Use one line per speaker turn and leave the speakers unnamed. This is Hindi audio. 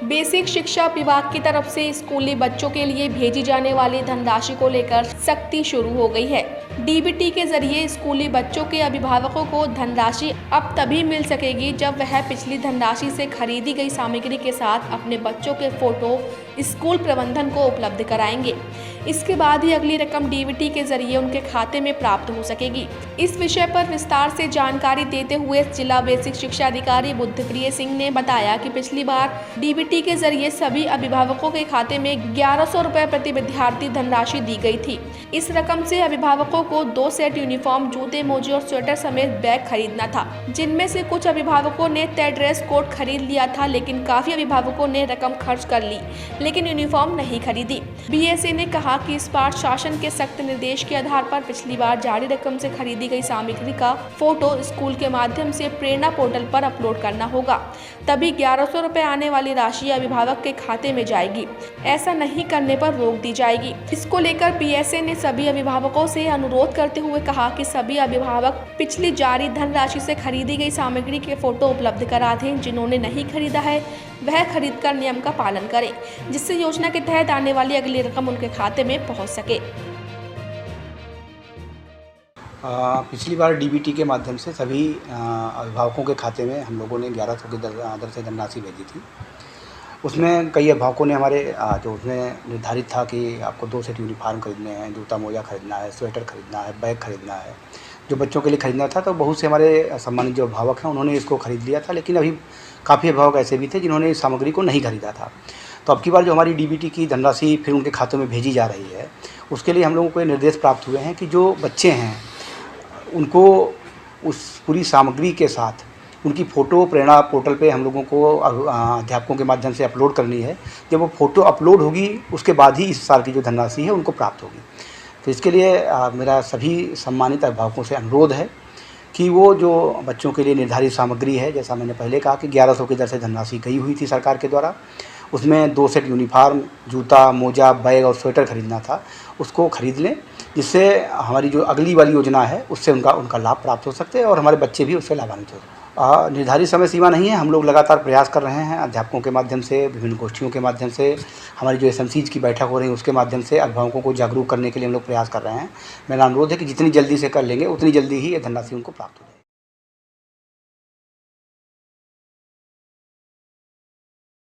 बेसिक शिक्षा विभाग की तरफ से स्कूली बच्चों के लिए भेजी जाने वाली धनराशि को लेकर सख्ती शुरू हो गई है। डीबीटी के जरिए स्कूली बच्चों के अभिभावकों को धनराशि अब तभी मिल सकेगी जब वह पिछली धनराशि से खरीदी गई सामग्री के साथ अपने बच्चों के फोटो स्कूल प्रबंधन को उपलब्ध कराएंगे। इसके बाद ही अगली रकम डीबीटी के जरिए उनके खाते में प्राप्त हो सकेगी। इस विषय पर विस्तार से जानकारी देते हुए जिला बेसिक शिक्षा अधिकारी बुद्धप्रिय सिंह ने बताया कि पिछली बार डीबीटी के जरिए सभी अभिभावकों के खाते में 1100 रुपए प्रति विद्यार्थी धनराशि दी गई थी। इस रकम से अभिभावकों को 2 सेट यूनिफॉर्म, जूते, मोजे और स्वेटर समेत बैग खरीदना था, जिनमें से कुछ अभिभावकों ने तय ड्रेस कोड खरीद लिया था, लेकिन काफी अभिभावकों ने रकम खर्च कर ली लेकिन यूनिफॉर्म नहीं खरीदी। बीएसए ने कहा कि इस बार शासन के सख्त निर्देश के आधार पर पिछली बार जारी रकम से खरीदी गई सामग्री का फोटो स्कूल के माध्यम से प्रेरणा पोर्टल पर अपलोड करना होगा, तभी 1100 रुपए आने वाली राशि अभिभावक के खाते में जाएगी। ऐसा नहीं करने पर रोक दी जाएगी। इसको लेकर बीएसए ने सभी अभिभावकों से अनुरोध करते हुए कहा कि सभी अभिभावक पिछली जारी धनराशि से खरीदी गई सामग्री के फोटो उपलब्ध करा दें। जिन्होंने नहीं खरीदा है वह खरीदकर नियम का पालन करें, जिससे योजना के तहत आने वाली अगली रकम उनके खाते में पहुंच सके।
पिछली बार डीबीटी के माध्यम से सभी अभिभावकों के खाते में हम लोगों ने 1100 की दर से धनराशि भेजी थी। उसमें कई अभिभावकों ने हमारे जो उसमें निर्धारित था कि आपको 2 सेट यूनिफॉर्म खरीदने हैं, जूता मोजा खरीदना है, स्वेटर खरीदना है, बैग खरीदना है, जो बच्चों के लिए खरीदना था। तो बहुत से हमारे सम्मानित जो अभिभावक हैं उन्होंने इसको खरीद लिया था, लेकिन अभी काफ़ी अभिभावक ऐसे भी थे जिन्होंने इस सामग्री को नहीं खरीदा था। तो अब की बार जो हमारी डीबीटी की धनराशि फिर उनके खातों में भेजी जा रही है, उसके लिए हम लोगों को ये निर्देश प्राप्त हुए हैं कि जो बच्चे हैं उनको उस पूरी सामग्री के साथ उनकी फ़ोटो प्रेरणा पोर्टल पे हम लोगों को अध्यापकों के माध्यम से अपलोड करनी है। जब वो फ़ोटो अपलोड होगी उसके बाद ही इस साल की जो धनराशि है उनको प्राप्त होगी। तो इसके लिए मेरा सभी सम्मानित अभिभावकों से अनुरोध है कि वो जो बच्चों के लिए निर्धारित सामग्री है, जैसा मैंने पहले कहा कि 1100 की दर से धनराशि गई हुई थी सरकार के द्वारा, उसमें 2 सेट यूनिफॉर्म, जूता, मोजा, बैग और स्वेटर खरीदना था, उसको खरीद लें, जिससे हमारी जो अगली वाली योजना है उससे उनका लाभ प्राप्त हो सकते हैं और हमारे बच्चे भी उससे लाभान्वित हो सकते हैं। निर्धारित समय सीमा नहीं है, हम लोग लगातार प्रयास कर रहे हैं अध्यापकों के माध्यम से, विभिन्न गोष्ठियों के माध्यम से, हमारी जो एसएमसीज की बैठक हो रही है उसके माध्यम से अभिभावकों को जागरूक करने के लिए हम लोग प्रयास कर रहे हैं। मेरा अनुरोध है कि जितनी जल्दी से कर लेंगे उतनी जल्दी ही ये धनराशि उनको प्राप्त हो जाए।